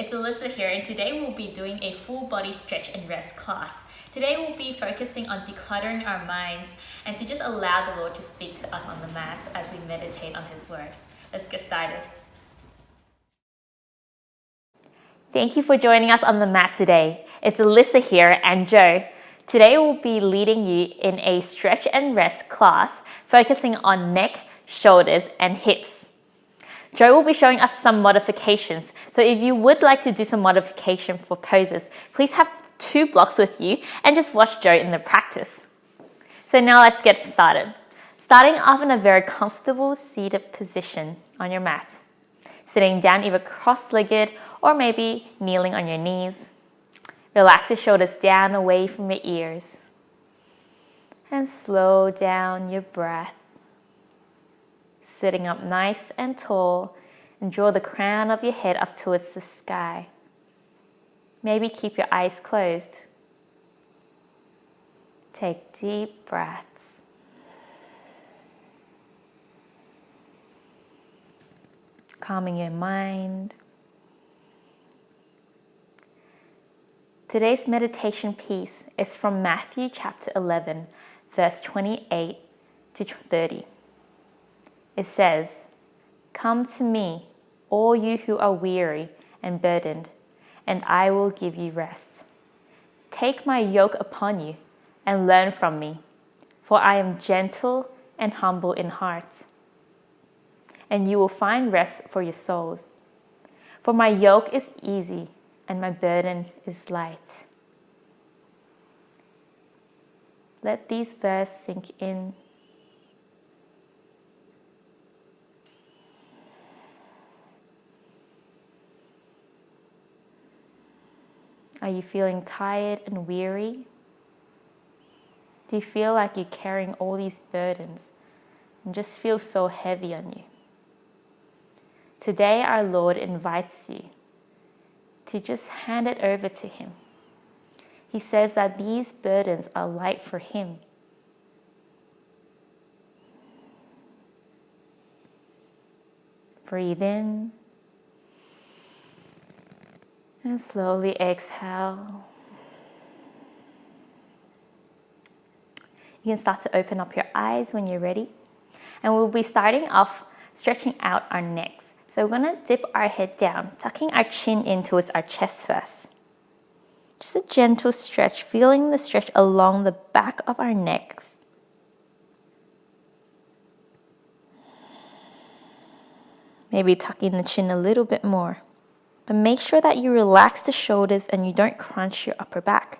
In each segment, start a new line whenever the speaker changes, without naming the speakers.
it's Alyssa here, and today we'll be doing a full body stretch and rest class. Today we'll be focusing on decluttering our minds and to just allow the Lord to speak to us on the mat as we meditate on His Word. Let's get started. Thank you for joining us on the mat today. It's Alyssa here and Joe. Today we'll be leading you in a stretch and rest class focusing on neck, shoulders, and hips. Joe will be showing us some modifications. So if you would like to do some modification for poses, please have 2 blocks with you and just watch Joe in the practice. So now let's get started. Starting off in a very comfortable seated position on your mat. Sitting down either cross-legged or maybe kneeling on your knees. Relax your shoulders down away from your ears. And slow down your breath. Sitting up nice and tall and draw the crown of your head up towards the sky. Maybe keep your eyes closed. Take deep breaths. Calming your mind. Today's meditation piece is from Matthew chapter 11, verse 28 to 30. It says, "Come to me, all you who are weary and burdened, and I will give you rest. Take my yoke upon you and learn from me, for I am gentle and humble in heart, and you will find rest for your souls. For my yoke is easy and my burden is light." Let these verses sink in. Are you feeling tired and weary? Do you feel like you're carrying all these burdens and just feel so heavy on you? Today our Lord invites you to just hand it over to Him. He says that these burdens are light for Him. Breathe in. And slowly exhale. You can start to open up your eyes when you're ready. And we'll be starting off stretching out our necks. So we're going to dip our head down, tucking our chin in towards our chest first. Just a gentle stretch, feeling the stretch along the back of our necks. Maybe tucking the chin a little bit more. But make sure that you relax the shoulders and you don't crunch your upper back.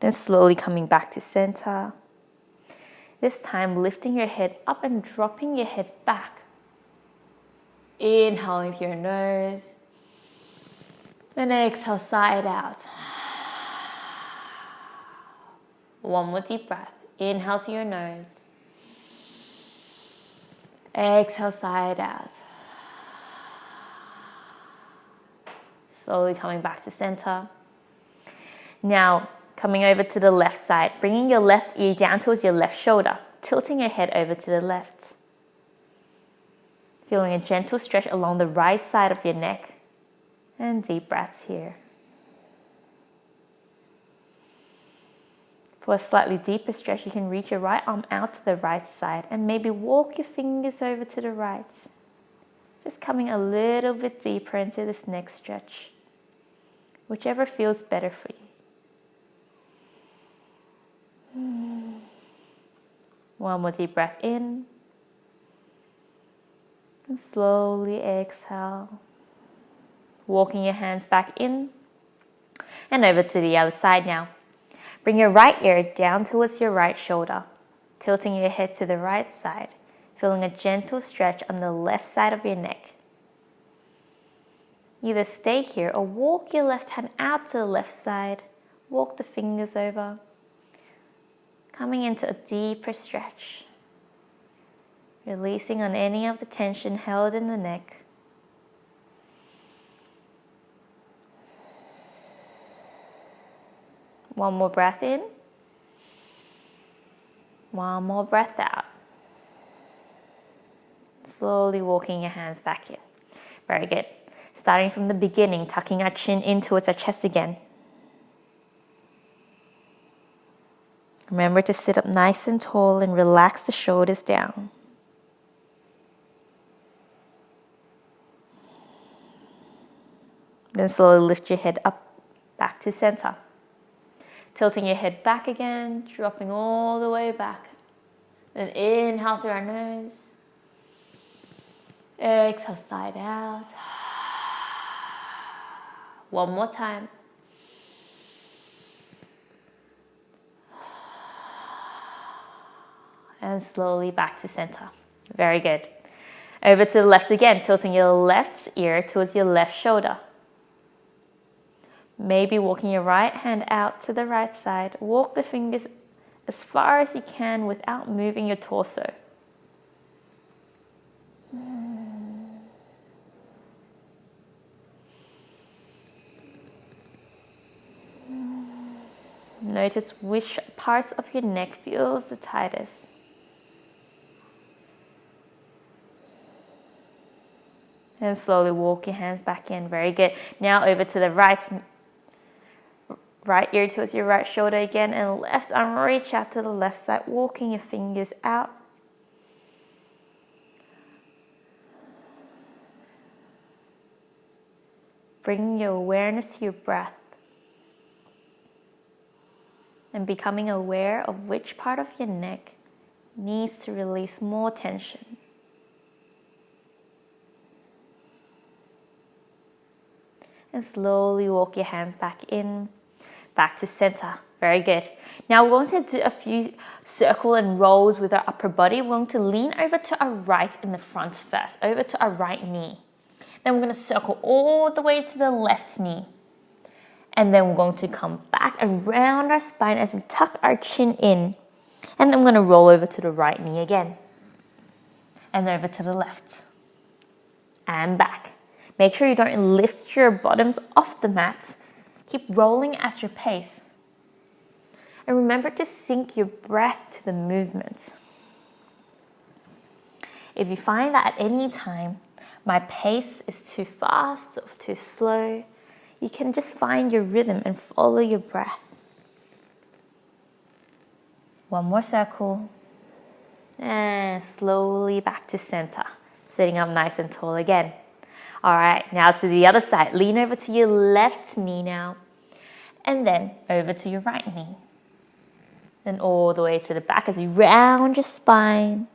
Then slowly coming back to center. This time lifting your head up and dropping your head back. Inhaling through your nose. Then exhale side out. One more deep breath. Inhale through your nose. Exhale side out. Slowly coming back to center. Now coming over to the left side, bringing your left ear down towards your left shoulder, tilting your head over to the left. Feeling a gentle stretch along the right side of your neck. And deep breaths here. For a slightly deeper stretch, you can reach your right arm out to the right side and maybe walk your fingers over to the right. Just coming a little bit deeper into this next stretch. Whichever feels better for you. One more deep breath in. And slowly exhale. Walking your hands back in. And over to the other side now. Bring your right ear down towards your right shoulder, tilting your head to the right side, feeling a gentle stretch on the left side of your neck. Either stay here or walk your left hand out to the left side, walk the fingers over, coming into a deeper stretch, releasing on any of the tension held in the neck. One more breath in. One more breath out. Slowly walking your hands back in. Very good. Starting from the beginning, tucking our chin in towards our chest again. Remember to sit up nice and tall and relax the shoulders down. Then slowly lift your head up, back to center. Tilting your head back again, dropping all the way back. Then inhale through our nose. Exhale, side out. One more time. And slowly back to center. Very good. Over to the left again, tilting your left ear towards your left shoulder. Maybe walking your right hand out to the right side. Walk the fingers as far as you can without moving your torso. Notice which parts of your neck feels the tightest. And slowly walk your hands back in. Very good. Now over to the right ear towards your right shoulder again, and left arm reach out to the left side, walking your fingers out. Bringing your awareness to your breath and becoming aware of which part of your neck needs to release more tension. And slowly walk your hands back in, back to center. Very good. Now we're going to do a few circle and rolls with our upper body. We're going to lean over to our right in the front first, over to our right knee. Then we're going to circle all the way to the left knee. And then we're going to come back around our spine as we tuck our chin in. And then we're going to roll over to the right knee again. And over to the left. And back. Make sure you don't lift your bottoms off the mat. Keep rolling at your pace. And remember to sync your breath to the movement. If you find that at any time my pace is too fast or too slow, you can just find your rhythm and follow your breath. One more circle. And slowly back to center. Sitting up nice and tall again. All right, now to the other side. Lean over to your left knee now. And then over to your right knee. Then all the way to the back as you round your spine.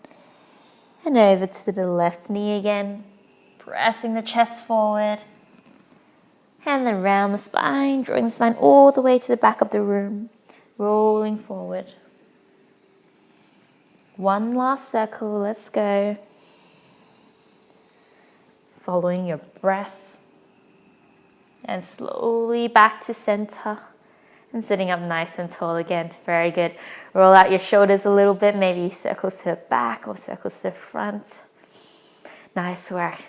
And over to the left knee again. Pressing the chest forward. And then round the spine, drawing the spine all the way to the back of the room. Rolling forward. One last circle, let's go. Following your breath. And slowly back to center. And sitting up nice and tall again. Very good. Roll out your shoulders a little bit. Maybe circles to the back or circles to the front. Nice work.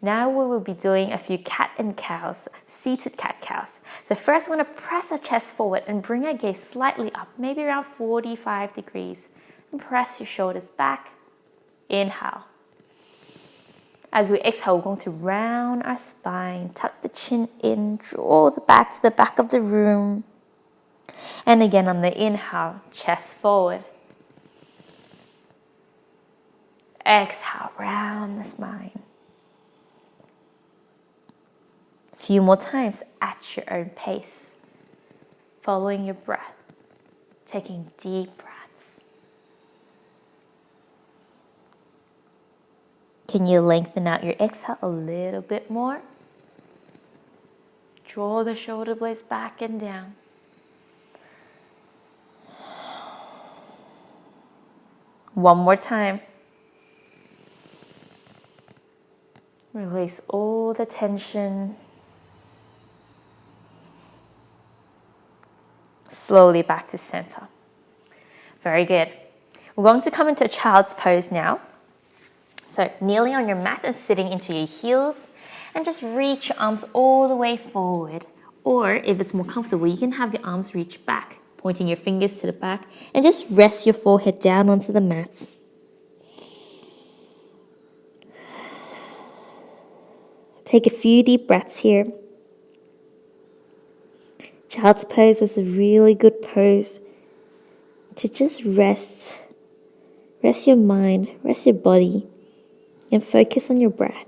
Now we will be doing a few cat and cows, seated cat cows. So first we're going to press our chest forward and bring our gaze slightly up, maybe around 45 degrees. And press your shoulders back. Inhale. As we exhale, we're going to round our spine, tuck the chin in, draw the back to the back of the room. And again on the inhale, chest forward. Exhale, round the spine. A few more times at your own pace, following your breath, taking deep breaths. Can you lengthen out your exhale a little bit more? Draw the shoulder blades back and down. One more time. Release all the tension. Slowly back to center. Very good. We're going to come into a child's pose now. So kneeling on your mat and sitting into your heels. And just reach your arms all the way forward. Or if it's more comfortable, you can have your arms reach back, pointing your fingers to the back. And just rest your forehead down onto the mat. Take a few deep breaths here. Child's pose is a really good pose to just rest. Rest your mind, rest your body, and focus on your breath.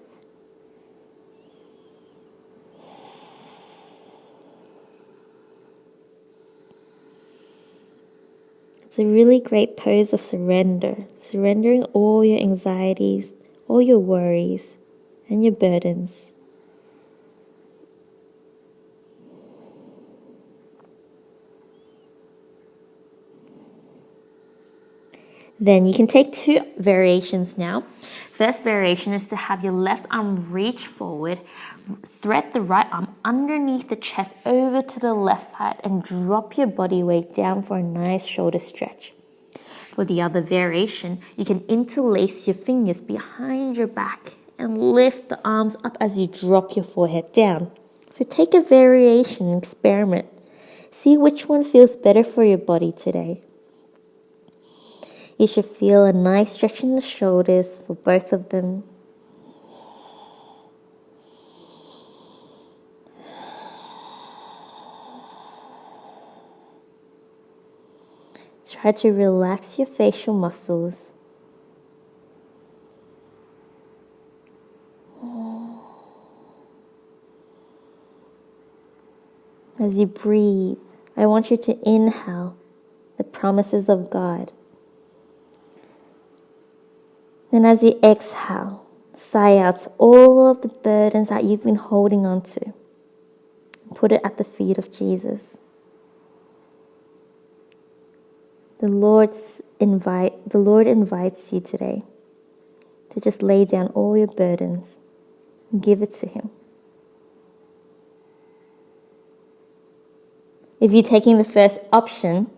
It's a really great pose of surrender, surrendering all your anxieties, all your worries, and your burdens. Then you can take 2 variations now. First variation is to have your left arm reach forward, thread the right arm underneath the chest over to the left side and drop your body weight down for a nice shoulder stretch. For the other variation, you can interlace your fingers behind your back and lift the arms up as you drop your forehead down. So take a variation and experiment. See which one feels better for your body today. You should feel a nice stretch in the shoulders for both of them. Try to relax your facial muscles. As you breathe, I want you to inhale the promises of God. Then as you exhale, sigh out all of the burdens that you've been holding on to. Put it at the feet of Jesus. The Lord invites you today to just lay down all your burdens and give it to Him. If you're taking the first option,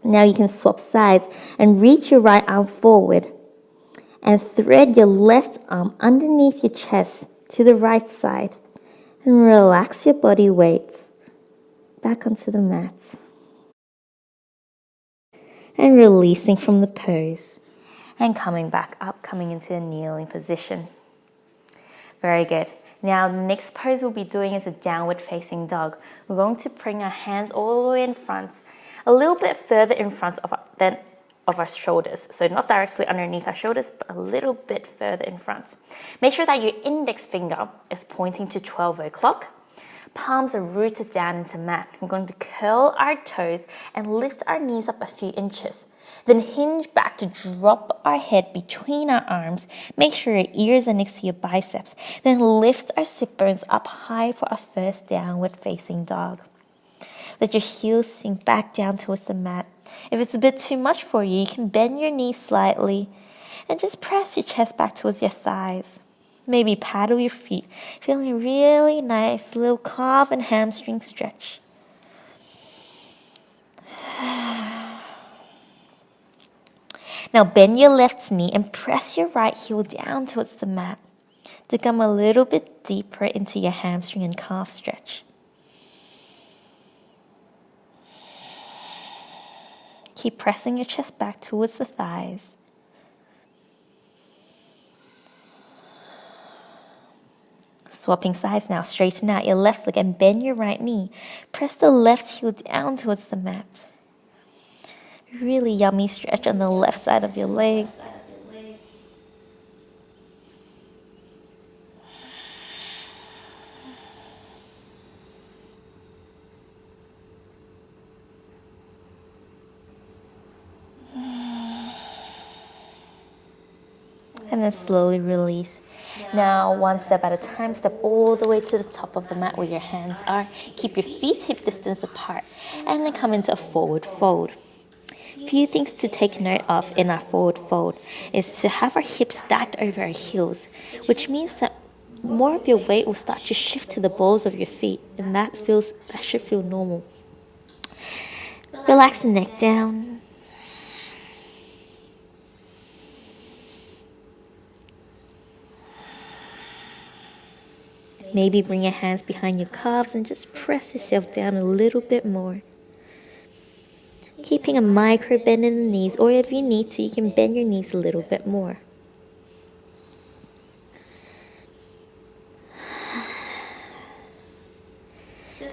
now you can swap sides and reach your right arm forward and thread your left arm underneath your chest to the right side and relax your body weight back onto the mat. And releasing from the pose and coming back up, coming into a kneeling position. Very good. Now the next pose we'll be doing is a downward facing dog. We're going to bring our hands all the way in front, a little bit further in front of our shoulders. So not directly underneath our shoulders, but a little bit further in front. Make sure that your index finger is pointing to 12 o'clock. Palms are rooted down into mat. We're going to curl our toes and lift our knees up a few inches. Then hinge back to drop our head between our arms. Make sure your ears are next to your biceps. Then lift our sit bones up high for our first downward facing dog. Let your heels sink back down towards the mat. If it's a bit too much for you, you can bend your knees slightly and just press your chest back towards your thighs. Maybe paddle your feet, feeling a really nice little calf and hamstring stretch. Now bend your left knee and press your right heel down towards the mat to come a little bit deeper into your hamstring and calf stretch. Keep pressing your chest back towards the thighs. Swapping sides now, straighten out your left leg and bend your right knee. Press the left heel down towards the mat. Really yummy stretch on the left side of your leg. And then slowly release. Now, one step at a time, step all the way to the top of the mat where your hands are. Keep your feet hip distance apart. And then come into a forward fold. Few things to take note of in our forward fold is to have our hips stacked over our heels, which means that more of your weight will start to shift to the balls of your feet, and that should feel normal. Relax the neck down. Maybe bring your hands behind your calves and just press yourself down a little bit more. Keeping a micro bend in the knees, or if you need to, you can bend your knees a little bit more.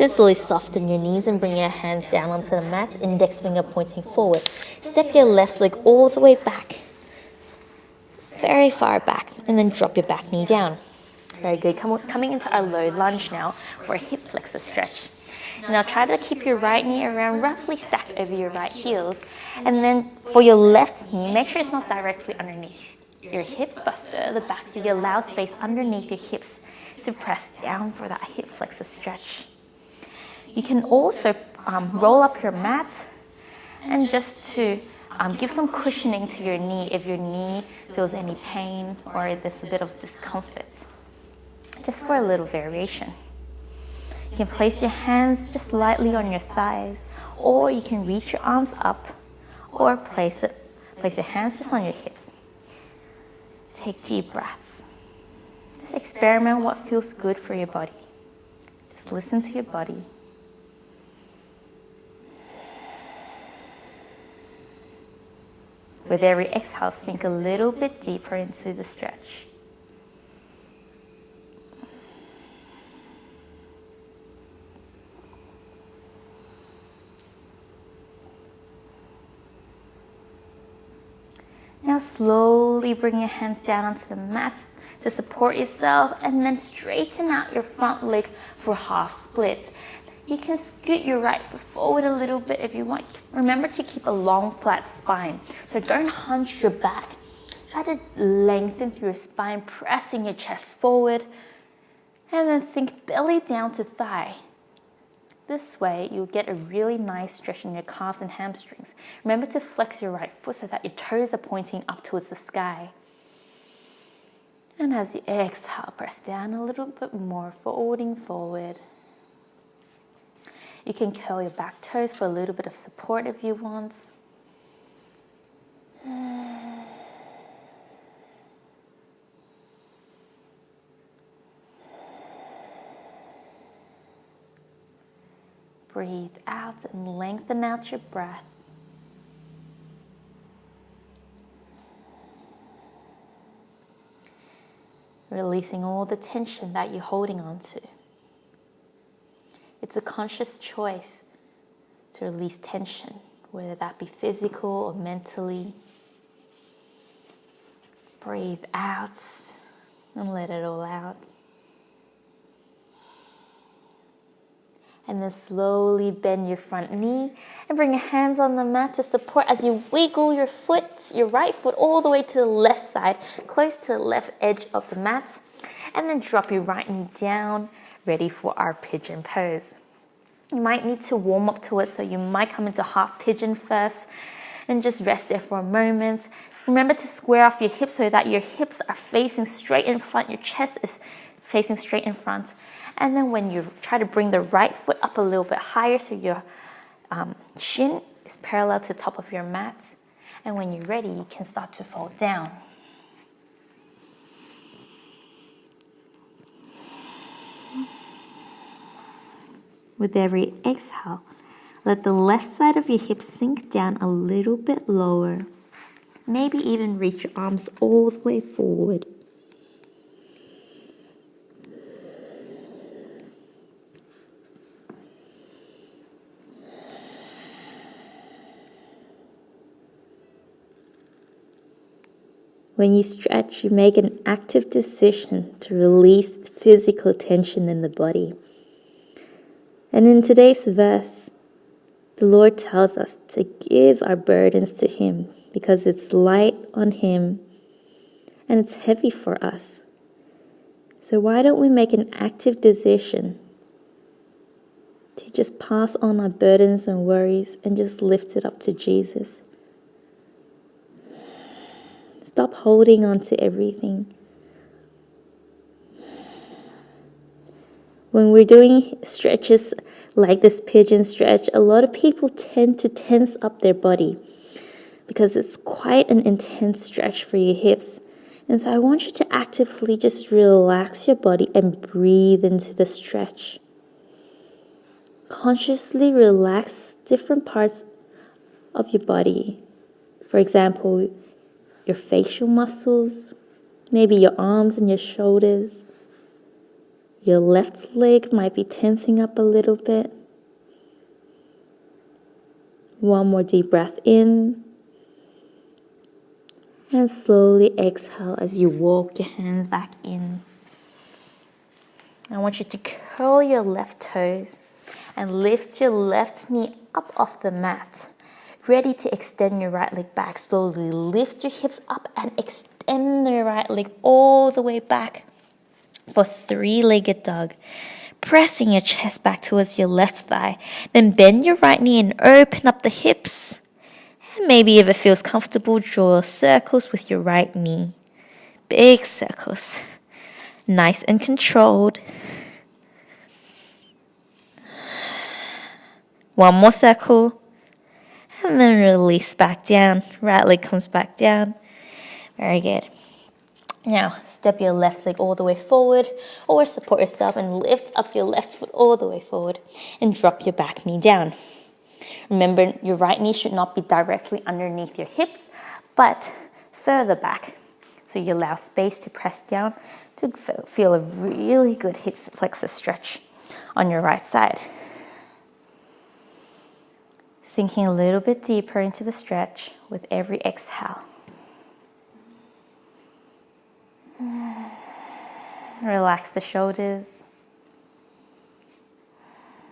Then slowly soften your knees and bring your hands down onto the mat, index finger pointing forward. Step your left leg all the way back, very far back, and then drop your back knee down. Very good. Coming into our low lunge now for a hip flexor stretch. Now try to keep your right knee around roughly stacked over your right heels. And then for your left knee, make sure it's not directly underneath your hips, but further back so you allow space underneath your hips to press down for that hip flexor stretch. You can also roll up your mat and just to give some cushioning to your knee if your knee feels any pain or there's a bit of discomfort. Just for a little variation. You can place your hands just lightly on your thighs, or you can reach your arms up, or place your hands just on your hips. Take deep breaths. Just experiment what feels good for your body. Just listen to your body. With every exhale, sink a little bit deeper into the stretch. Now slowly bring your hands down onto the mat to support yourself, and then straighten out your front leg for half splits. You can scoot your right foot forward a little bit if you want. Remember to keep a long flat spine. So don't hunch your back. Try to lengthen through your spine, pressing your chest forward, and then think belly down to thigh. This way, you'll get a really nice stretch in your calves and hamstrings. Remember to flex your right foot so that your toes are pointing up towards the sky. And as you exhale, press down a little bit more, folding forward. You can curl your back toes for a little bit of support if you want. Breathe out and lengthen out your breath. Releasing all the tension that you're holding on to. It's a conscious choice to release tension, whether that be physical or mentally. Breathe out and let it all out. And then slowly bend your front knee and bring your hands on the mat to support as you wiggle your foot, your right foot all the way to the left side, close to the left edge of the mat. And then drop your right knee down, ready for our pigeon pose. You might need to warm up to it, so you might come into half pigeon first and just rest there for a moment. Remember to square off your hips so that your hips are facing straight in front, your chest is facing straight in front. And then when you try to bring the right foot up a little bit higher so your shin is parallel to the top of your mat. And when you're ready, you can start to fold down. With every exhale, let the left side of your hips sink down a little bit lower. Maybe even reach your arms all the way forward. When you stretch, you make an active decision to release physical tension in the body. And in today's verse, the Lord tells us to give our burdens to Him because it's light on Him and it's heavy for us. So why don't we make an active decision to just pass on our burdens and worries and just lift it up to Jesus? Stop holding on to everything. When we're doing stretches like this pigeon stretch, a lot of people tend to tense up their body because it's quite an intense stretch for your hips. And so I want you to actively just relax your body and breathe into the stretch. Consciously relax different parts of your body. For example, your facial muscles, maybe your arms and your shoulders, Your left leg might be tensing up a little bit. One more deep breath in. And slowly exhale as you walk your hands back in. I want you to curl your left toes and lift your left knee up off the mat. Ready to extend your right leg back. Slowly lift your hips up and extend the right leg all the way back for three-legged dog. Pressing your chest back towards your left thigh. Then bend your right knee and open up the hips. And maybe if it feels comfortable, draw circles with your right knee. Big circles. Nice and controlled. One more circle. And then release back down. Right leg comes back down. Very good. Now, step your left leg all the way forward or support yourself and lift up your left foot all the way forward and drop your back knee down. Remember, your right knee should not be directly underneath your hips, but further back. So you allow space to press down to feel a really good hip flexor stretch on your right side. Sinking a little bit deeper into the stretch with every exhale. Relax the shoulders.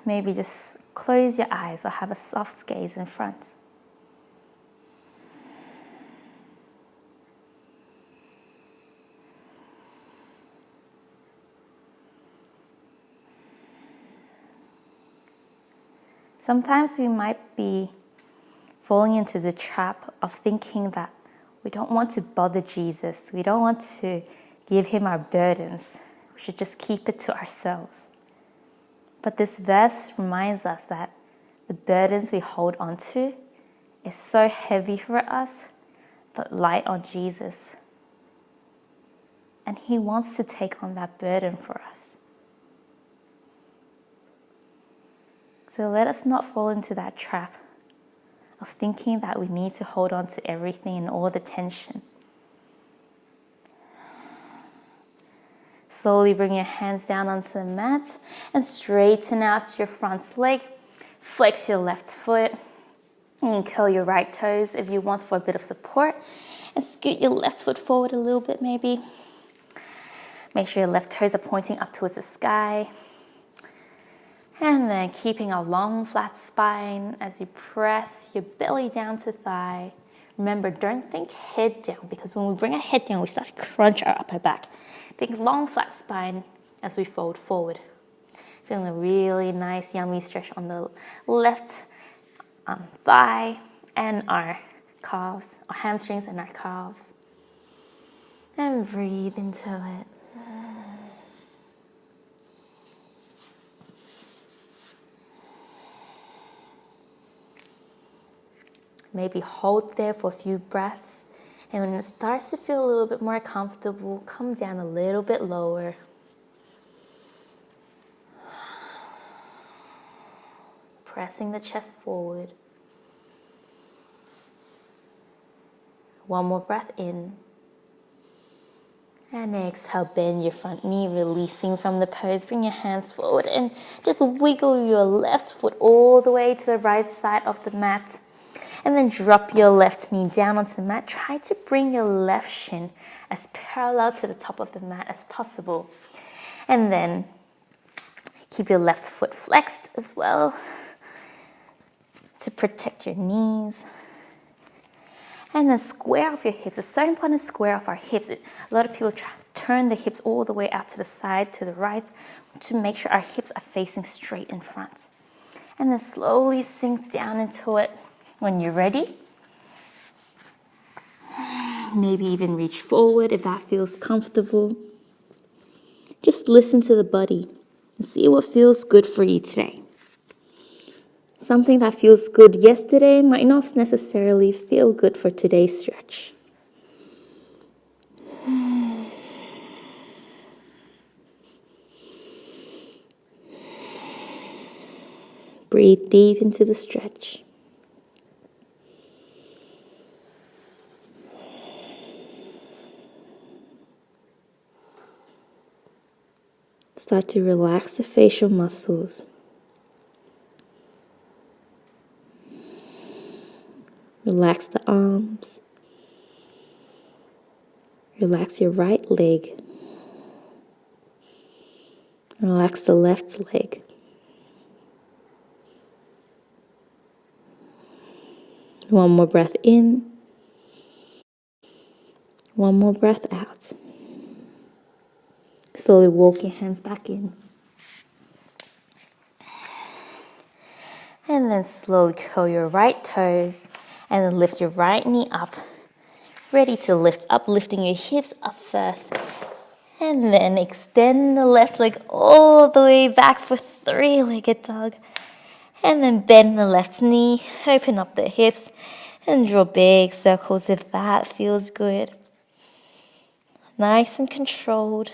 Maybe just close your eyes or have a soft gaze in front. Sometimes we might be falling into the trap of thinking that we don't want to bother Jesus. We don't want to give him our burdens. We should just keep it to ourselves. But this verse reminds us that the burdens we hold on to is so heavy for us, but light on Jesus. And he wants to take on that burden for us. So let us not fall into that trap of thinking that we need to hold on to everything and all the tension. Slowly bring your hands down onto the mat and straighten out your front leg. Flex your left foot and curl your right toes if you want for a bit of support. And scoot your left foot forward a little bit maybe. Make sure your left toes are pointing up towards the sky. And then keeping a long flat spine as you press your belly down to thigh. Remember, don't think head down, because when we bring our head down, we start to crunch our upper back. Think long flat spine as we fold forward. Feeling a really nice yummy stretch on the left thigh and our calves, our hamstrings and our calves. And breathe into it. Maybe hold there for a few breaths. And when it starts to feel a little bit more comfortable, come down a little bit lower. Pressing the chest forward. One more breath in. And exhale, bend your front knee, releasing from the pose. Bring your hands forward and just wiggle your left foot all the way to the right side of the mat. And then drop your left knee down onto the mat. Try to bring your left shin as parallel to the top of the mat as possible. And then keep your left foot flexed as well to protect your knees. And then square off your hips. It's so important to square off our hips. A lot of people turn the hips all the way out to the side, to the right, to make sure our hips are facing straight in front. And then slowly sink down into it. When you're ready, maybe even reach forward if that feels comfortable. Just listen to the body and see what feels good for you today. Something that feels good yesterday might not necessarily feel good for today's stretch. Breathe deep into the stretch. Start to relax the facial muscles. Relax the arms. Relax your right leg. Relax the left leg. One more breath in. One more breath out. Slowly walk your hands back in. And then slowly curl your right toes and then lift your right knee up. Ready to lift up, lifting your hips up first. And then extend the left leg all the way back for three-legged dog. And then bend the left knee, open up the hips, and draw big circles if that feels good. Nice and controlled.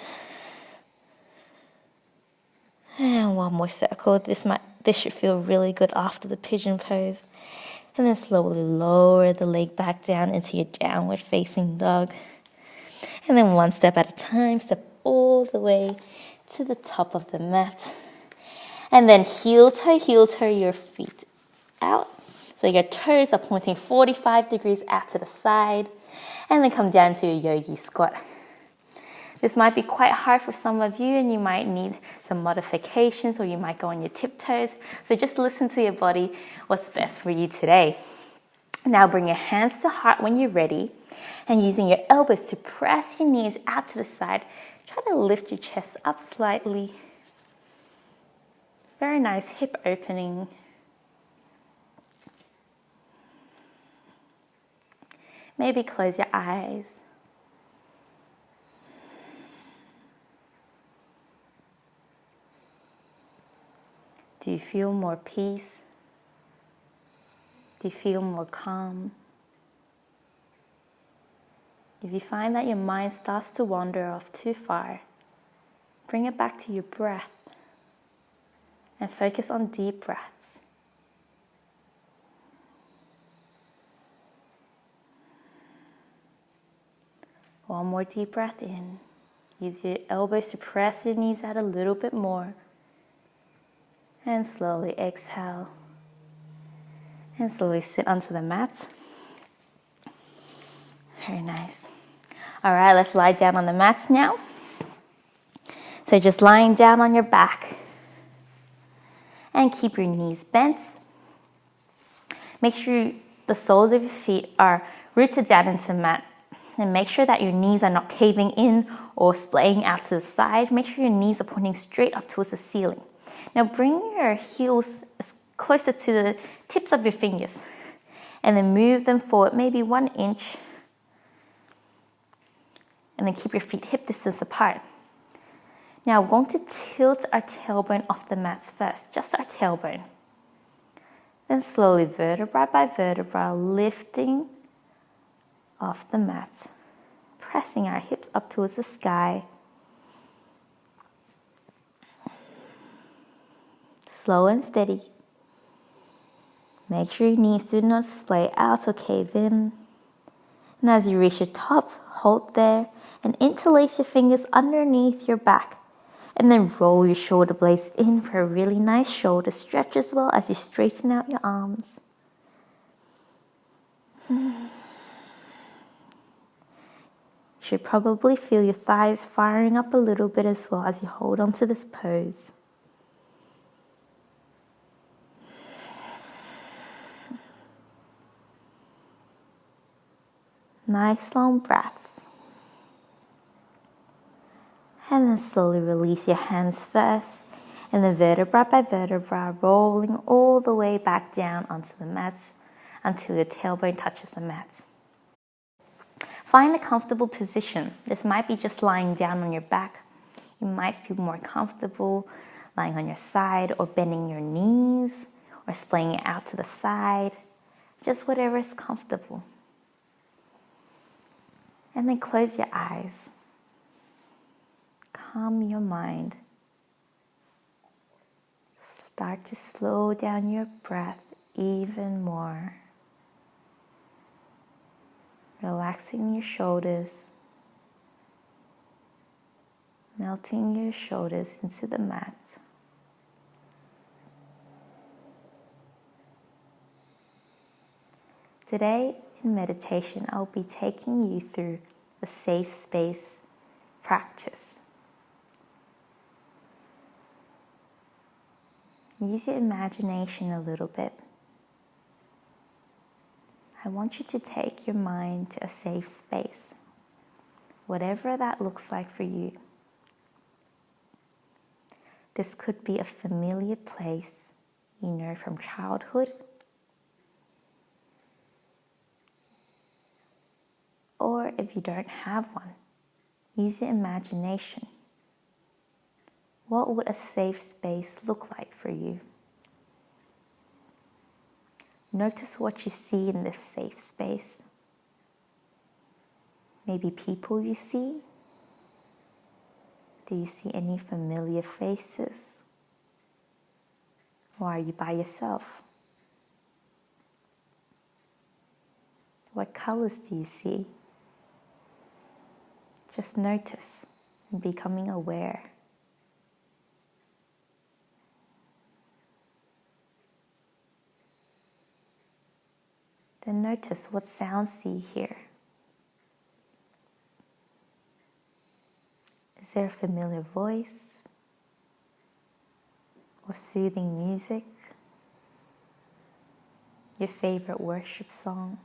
And one more circle. This should feel really good after the pigeon pose. And then slowly lower the leg back down into your downward facing dog. And then one step at a time, step all the way to the top of the mat. And then heel toe your feet out. So your toes are pointing 45 degrees out to the side. And then come down to your yogi squat. This might be quite hard for some of you and you might need some modifications or you might go on your tiptoes. So just listen to your body, what's best for you today. Now bring your hands to heart when you're ready and using your elbows to press your knees out to the side. Try to lift your chest up slightly. Very nice hip opening. Maybe close your eyes. Do you feel more peace? Do you feel more calm? If you find that your mind starts to wander off too far, bring it back to your breath and focus on deep breaths. One more deep breath in. Use your elbows to press your knees out a little bit more. And slowly exhale. And slowly sit onto the mat. Very nice. All right, let's lie down on the mats now. So just lying down on your back. And keep your knees bent. Make sure the soles of your feet are rooted down into the mat. And make sure that your knees are not caving in or splaying out to the side. Make sure your knees are pointing straight up towards the ceiling. Now bring your heels closer to the tips of your fingers and then move them forward maybe 1 inch and then keep your feet hip distance apart. Now we're going to tilt our tailbone off the mats first, just our tailbone. Then slowly vertebra by vertebra lifting off the mat, pressing our hips up towards the sky. Slow and steady. Make sure your knees do not splay out or cave in. And as you reach the top, hold there and interlace your fingers underneath your back. And then roll your shoulder blades in for a really nice shoulder stretch as well as you straighten out your arms. You should probably feel your thighs firing up a little bit as well as you hold on to this pose. Nice long breaths. And then slowly release your hands first. And then vertebra by vertebra, rolling all the way back down onto the mats until your tailbone touches the mats. Find a comfortable position. This might be just lying down on your back. You might feel more comfortable lying on your side or bending your knees or splaying it out to the side. Just whatever is comfortable. And then close your eyes. Calm your mind. Start to slow down your breath even more. Relaxing your shoulders. melting your shoulders into the mat. Today in meditation, I'll be taking you through a safe space practice. Use your imagination a little bit. I want you to take your mind to a safe space, whatever that looks like for you. This could be a familiar place you know from childhood, or if you don't have one, use your imagination. What would a safe space look like for you? Notice what you see in this safe space. Maybe people you see. Do you see any familiar faces? Or are you by yourself? What colors do you see? Just notice and becoming aware. Then notice what sounds do you hear. Is there a familiar voice or soothing music? Your favorite worship song?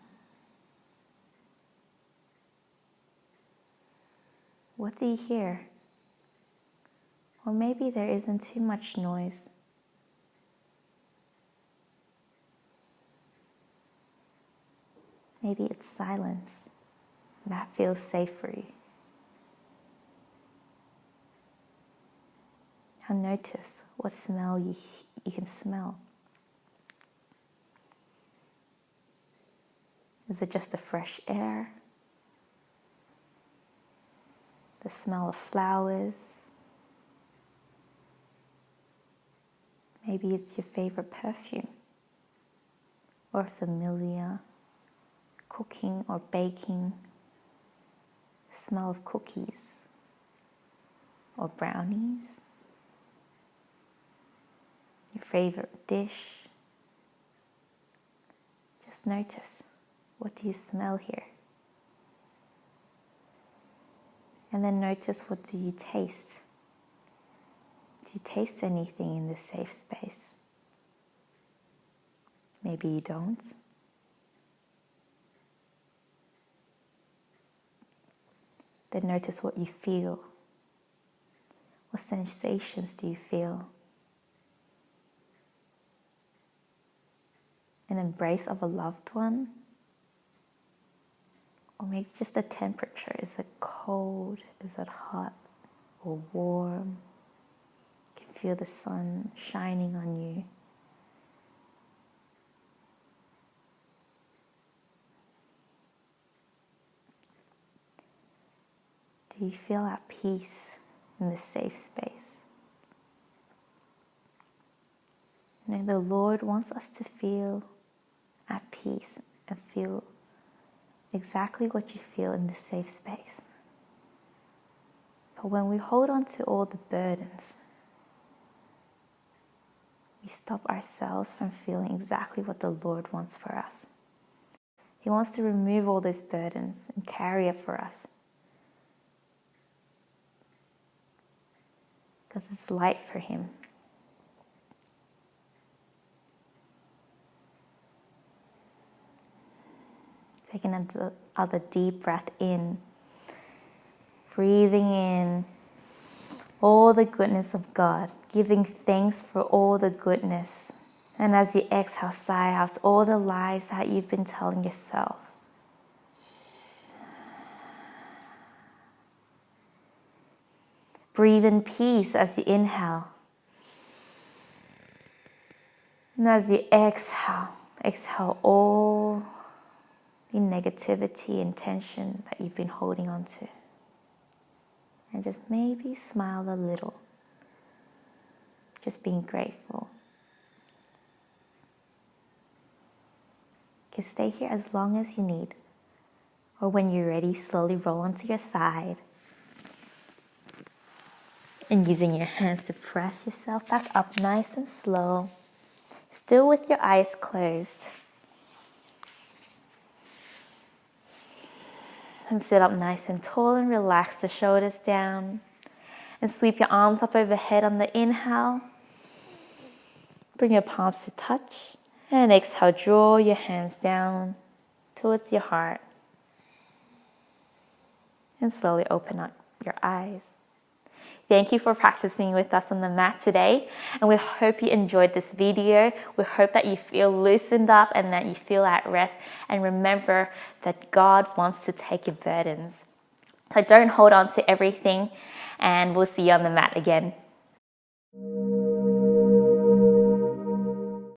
What do you hear? Or maybe there isn't too much noise. Maybe it's silence. That feels safe for you. Now notice what smell you can smell. Is it just the fresh air? The smell of flowers? Maybe it's your favorite perfume or familiar cooking or baking smell of cookies or brownies. Your favorite dish. Just notice, what do you smell here? And then notice, what do you taste? Do you taste anything in this safe space? Maybe you don't. Then notice what you feel. What sensations do you feel? An embrace of a loved one? Or maybe just the temperature. Is it cold? Is it hot or warm? You can feel the sun shining on you. Do you feel at peace in this safe space? You know, the Lord wants us to feel at peace and feel exactly what you feel in this safe space. But when we hold on to all the burdens, we stop ourselves from feeling exactly what the Lord wants for us. He wants to remove all those burdens and carry it for us. Because it's light for Him. Take another deep breath in. Breathing in all the goodness of God. Giving thanks for all the goodness. And as you exhale, sigh out all the lies that you've been telling yourself. Breathe in peace as you inhale. And as you exhale all the negativity and tension that you've been holding on to. And just maybe smile a little. Just being grateful. You can stay here as long as you need. Or when you're ready, slowly roll onto your side. And using your hands to press yourself back up nice and slow, still with your eyes closed. And sit up nice and tall and relax the shoulders down. And sweep your arms up overhead on the inhale. Bring your palms to touch. And exhale, draw your hands down towards your heart. And slowly open up your eyes. Thank you for practicing with us on the mat today, and we hope you enjoyed this video. We hope that you feel loosened up and that you feel at rest, and remember that God wants to take your burdens. So don't hold on to everything, and we'll see you on the mat again.